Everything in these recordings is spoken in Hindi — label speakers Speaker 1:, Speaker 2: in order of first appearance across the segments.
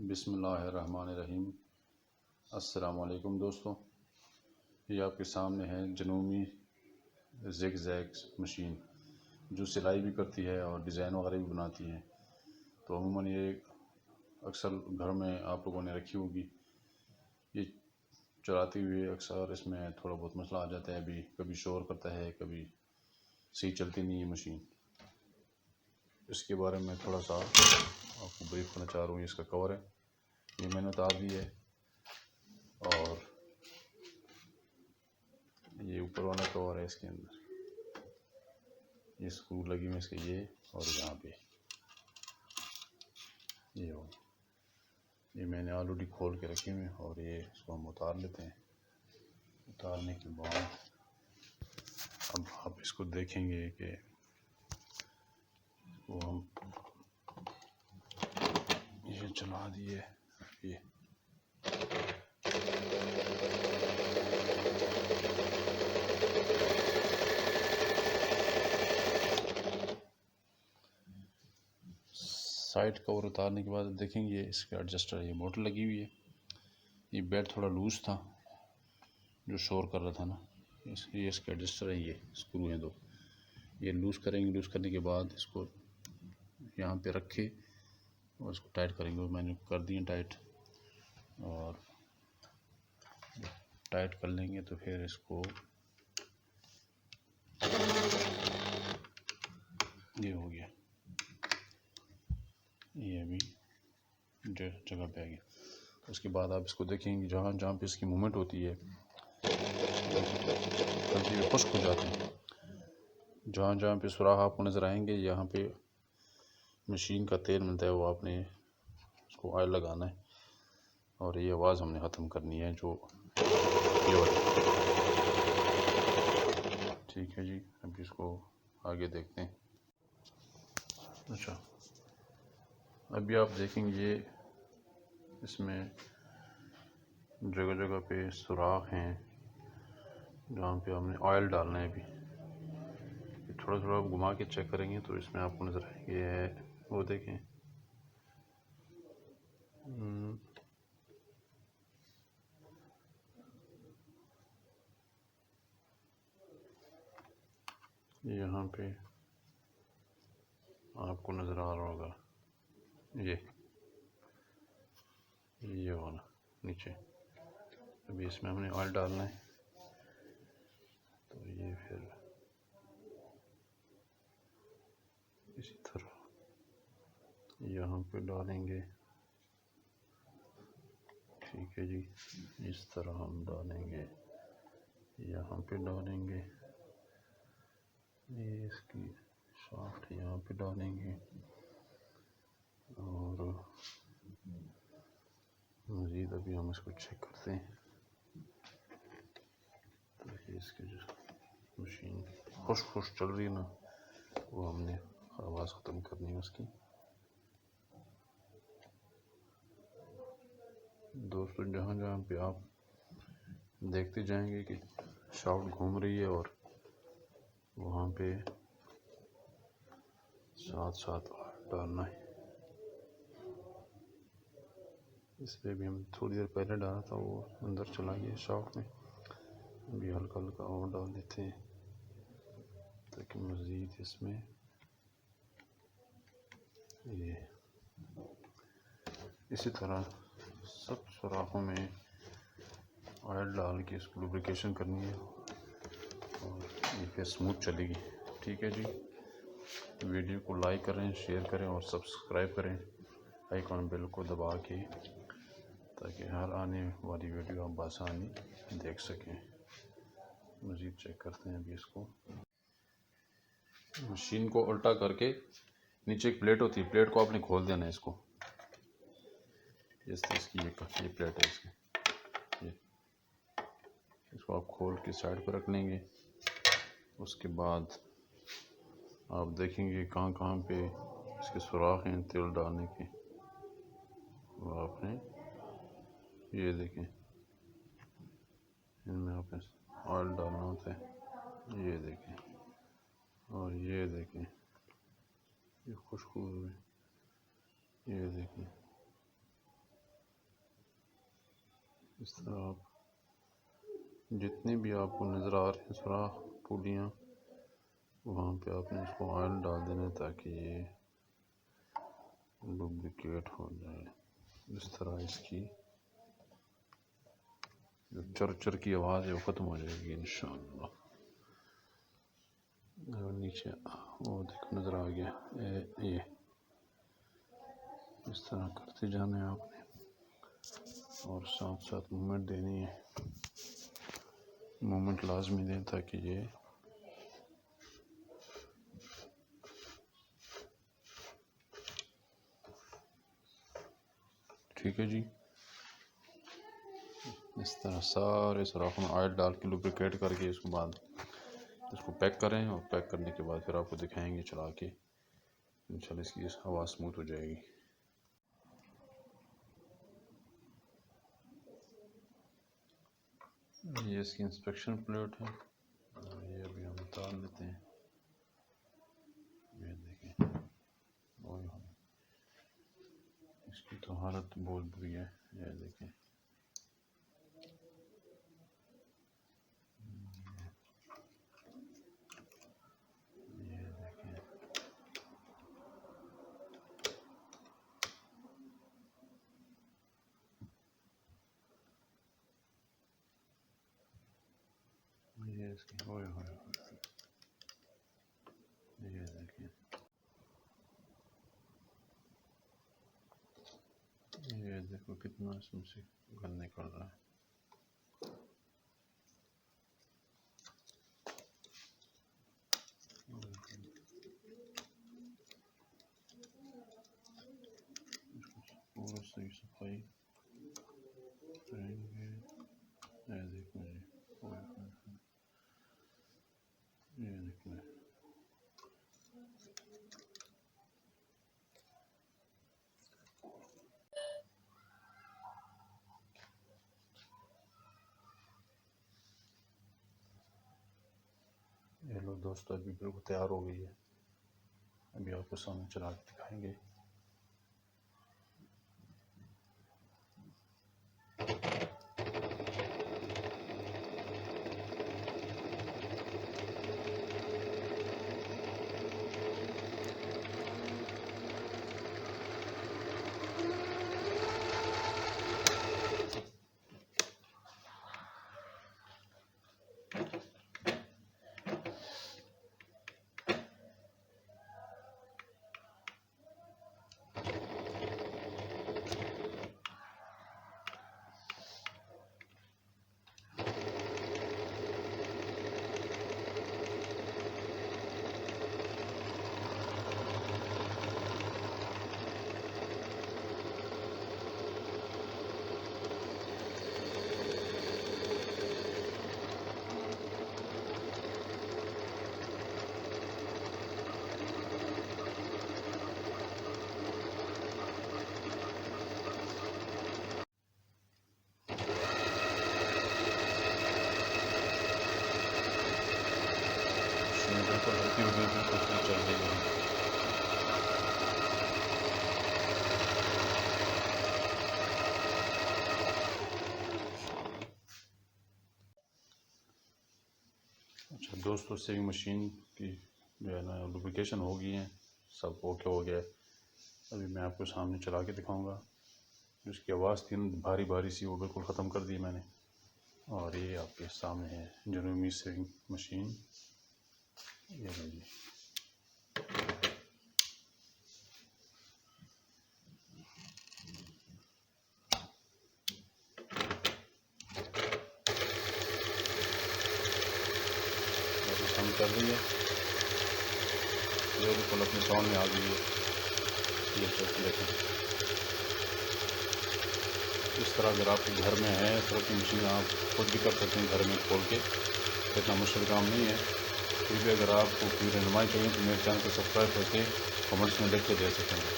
Speaker 1: बिस्मिल्लाहिर्रहमानिर्रहीम। अस्सलामुअलैकुम दोस्तों, ये आपके सामने है जनूमी ज़िग ज़ैग मशीन, जो सिलाई भी करती है और डिज़ाइन वगैरह भी बनाती है। तो अमूमन ये अक्सर घर में आप लोगों ने रखी होगी। ये चलाते हुए अक्सर इसमें थोड़ा बहुत मसला आ जाता है, अभी कभी शोर करता है, कभी सही चलती नहीं है मशीन। इसके बारे में थोड़ा सा आपको ब्रीफ करना चाह रहा हूँ। ये इसका कवर है, ये मैंने उतार दी है, और ये ऊपर वाला कवर है। इसके अंदर ये स्क्रू लगी हुई है इसके, ये और यहाँ पे ये हो, ये मैंने ऑलरेडी खोल के रखे हुए हैं। और ये इसको हम उतार लेते हैं। उतारने के बाद अब आप इसको देखेंगे कि वो हम ये चला दिए। ये साइड कवर उतारने के बाद देखेंगे इसका एडजस्टर, ये मोटर लगी हुई है। ये बेड थोड़ा लूज़ था जो शोर कर रहा था ना, ये इसका एडजस्टर है। ये स्क्रू हैं दो, ये लूज़ करेंगे। लूज़ करने के बाद इसको यहाँ पे रखे और इसको टाइट करेंगे। मैंने कर दिए टाइट, और टाइट कर लेंगे तो फिर इसको ये हो गया, ये अभी जगह पे आ गया। उसके बाद आप इसको देखेंगे, जहाँ जहाँ पे इसकी मूवमेंट होती है कभी खुश्क हो जाते हैं। जहाँ जहाँ पे सुराख आपको नज़र आएंगे, यहाँ पे मशीन का तेल मिलता है, वो आपने उसको ऑयल लगाना है। और ये आवाज़ हमने ख़त्म करनी है जो ये वाली। ठीक है जी, अब इसको आगे देखते हैं। अच्छा, अभी आप देखेंगे ये इसमें जगह जगह पे सुराख हैं जहाँ पे हमने ऑयल डालना है। अभी थोड़ा थोड़ा घुमा के चेक करेंगे तो इसमें आपको नज़र आएंगे। वो देखें, यहाँ पे आपको नज़र आ रहा होगा ये वाला नीचे। अभी इसमें हमने ऑयल डालना है, तो ये फिर इसी तरह यहाँ पे डालेंगे। ठीक है जी, इस तरह हम डालेंगे, यहाँ पे डालेंगे, ये इसकी शाफ्ट यहाँ पे डालेंगे, और मज़ीद अभी हम इसको चेक करते हैं। तो ये इसकी जो मशीन खुश चल रही है ना, वो हमने आवाज़ ख़त्म करनी है उसकी। दोस्तों, जहाँ जहाँ पे आप देखते जाएंगे कि शाफ्ट घूम रही है, और वहाँ पे साथ साथ डालना है। इस पर भी हम थोड़ी देर पहले डाला था, वो अंदर चला गया शाफ्ट में। अभी हल्का हल्का और डाल देते हैं ताकि मज़ीद इसमें ये इसी तरह सब सुराखों में ऑयल डाल के इसको लुब्रिकेशन करनी है, और ये फिर स्मूथ चलेगी। ठीक है जी, वीडियो को लाइक करें, शेयर करें और सब्सक्राइब करें आइकॉन बेल को दबा के, ताकि हर आने वाली वीडियो आप आसानी देख सकें। मज़ीद चेक करते हैं अभी इसको। मशीन को उल्टा करके नीचे एक प्लेट होती है, प्लेट को आपने खोल देना है इसको। इसकी ये प्लेट है इसकी, ये इसको आप खोल के साइड पर रख लेंगे। उसके बाद आप देखेंगे कहाँ कहाँ पे इसके सुराख हैं तेल डालने के, वो आपने ये देखें, इनमें आपने ऑयल डालना होता है। ये देखें, और ये देखें, ये खुशबू है, ये देखें, इस तरह आप जितने भी आपको नज़र आ रहे हैं सुराख पुलियाँ, वहाँ पे आपने इसको ऑयल डाल देना है ताकि ये लुब्रिकेट हो जाए। इस तरह इसकी जो चर की आवाज़ है वो ख़त्म हो जाएगी इंशाअल्लाह। और नीचे वो देखो नज़र आ गया ये इस तरह करते जाना है आपने और साथ साथ मूवमेंट देनी है। मूवमेंट लाजमी दें ताकि ये ठीक है जी। इस तरह सारे सुराखों में ऑयल डाल के लुब्रिकेट करके इसको बाद इसको पैक करें और पैक करने के बाद फिर आपको दिखाएंगे चला के, इंशाल्लाह इसकी हवा स्मूथ हो जाएगी। ये इसकी इंस्पेक्शन प्लेट है, ये अभी हम उतार लेते हैं। ये देखें, ओए इसकी तो हालत बहुत बुरी है। ये देखें, ये इसकी ओए ये देखिए, ये देखो कितना इसमें से गंद निकल रहा है। पूरा सही सफाई करेंगे। ये देखो जी, ये देखो ये लो दोस्तों, अभी बिल्कुल तैयार हो गई है। अभी आपको सामने चला के दिखाएंगे। बिल्कुल हल्की हो गई, बिल्कुल चल रही है। अच्छा दोस्तों, सेविंग मशीन की जो है ना लुब्रिकेशन हो गई है, सब ओके हो गया है। अभी मैं आपको सामने चला के दिखाऊंगा। जिसकी आवाज़ थी भारी भारी सी, वो बिल्कुल ख़त्म कर दी मैंने। और ये आपके सामने है जनूमी सेविंग मशीन। ये जी, काम कर रही है। ये बिल्कुल अपने साउंड में आ गई है। ये चलती देखें। इस तरह अगर आपके घर में है इस तरह की मशीन, आप खुद भी कर सकते हैं घर में खोल के। इतना मुश्किल काम नहीं है। फिर भी अगर आपको कोई रहनुमाई चाहिए तो मेरे चैनल को सब्सक्राइब करके कमेंट्स में लिख के दे सकेंगे।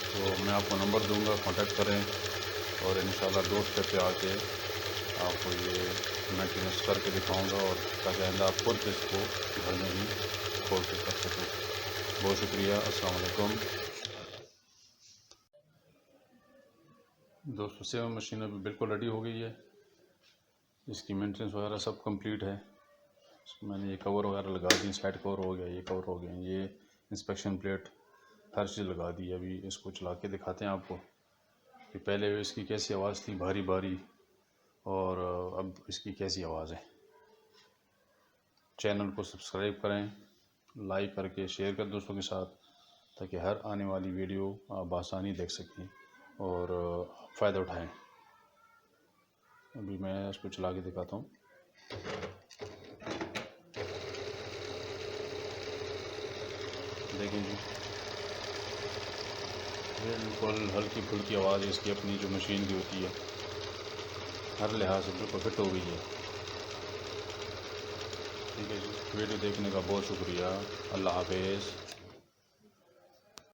Speaker 1: तो मैं आपको नंबर दूंगा, कांटेक्ट करें और इंशाल्लाह डोर स्टेप पे आके आपको ये मेंटेनेंस करके दिखाऊंगा, और ताकि आइंदा आप खुद इसको घर में ही खोल के कर सकें। बहुत शुक्रिया। अस्सलाम वालेकुम। दोस्तों 7 मशीन अभी बिल्कुल रेडी हो गई है। इसकी मेंटेनेंस वगैरह सब कंप्लीट है। मैंने ये कवर वगैरह लगा दी, साइड कवर हो गया, ये कवर हो गया, ये इंस्पेक्शन प्लेट, हर चीज़ लगा दी। अभी इसको चला के दिखाते हैं आपको कि पहले इसकी कैसी आवाज़ थी, भारी भारी, और अब इसकी कैसी आवाज़ है। चैनल को सब्सक्राइब करें, लाइक करके शेयर कर दोस्तों के साथ, ताकि हर आने वाली वीडियो आप आसानी देख सकें और फ़ायदा उठाएं। अभी मैं इसको चला के दिखाता हूँ। देखें जी, बिल्कुल हल्की फुल्की आवाज़ इसकी अपनी जो मशीन की होती है, हर लिहाज से बिल्कुल फिट हो गई है। ठीक है जी, वीडियो देखने का बहुत शुक्रिया। अल्लाह हाफिज़।